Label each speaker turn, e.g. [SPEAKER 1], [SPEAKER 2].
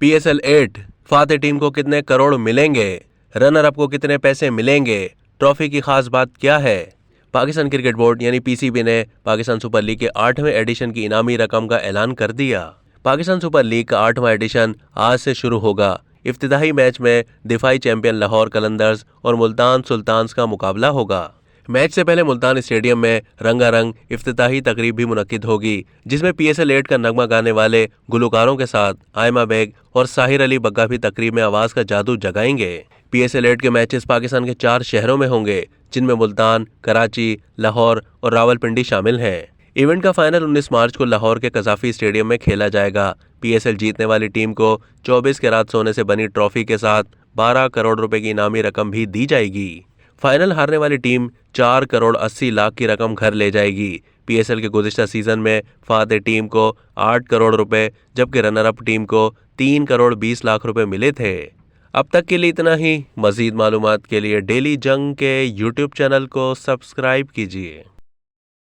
[SPEAKER 1] PSL 8 Fateh team को कितने करोड़ मिलेंगे, रनर अप को कितने पैसे मिलेंगे, ट्रॉफी की खास बात क्या है। पाकिस्तान क्रिकेट बोर्ड यानी PCB ने पाकिस्तान सुपर लीग के 8वें एडिशन की इनामी रकम का ऐलान कर दिया। पाकिस्तान सुपर लीग का 8वां एडिशन आज से शुरू होगा। इफ्तिताही मैच में दिफाई चैंपियन लाहौर कलंदर्स और मुल्तान सुल्तान्स का मुकाबला होगा। मैच से पहले मुल्तान स्टेडियम में रंगारंग इफ्तिताही तकरीब भी मुनक्किद होगी, जिसमें PSL 8 का नगमा गाने वाले गुलकारों के साथ आयमा बेग और साहिर अली बग्गा भी तकरीब में आवाज का जादू जगाएंगे। PSL 8 के मैचेस पाकिस्तान के 4 शहरों में होंगे, जिनमें मुल्तान, कराची, लाहौर और रावलपिंडी शामिल हैं। इवेंट का फाइनल 19 मार्च को लाहौर के कजाफी स्टेडियम में खेला जाएगा। PSL जीतने वाली टीम को 24 कैरात सोने से बनी ट्रॉफी के साथ 12 करोड़ रुपए की इनामी रकम भी दी जाएगी। फाइनल हारने वाली टीम 4 करोड़ 80 लाख की रकम घर ले जाएगी। PSL के गुज़िश्ता सीजन में फातेह टीम को 8 करोड़ रुपए जबकि रनर अप टीम को 3 करोड़ 20 लाख रुपए मिले थे। अब तक के लिए इतना ही। मजीद मालूमात के लिए डेली जंग के YouTube चैनल को सब्सक्राइब कीजिए।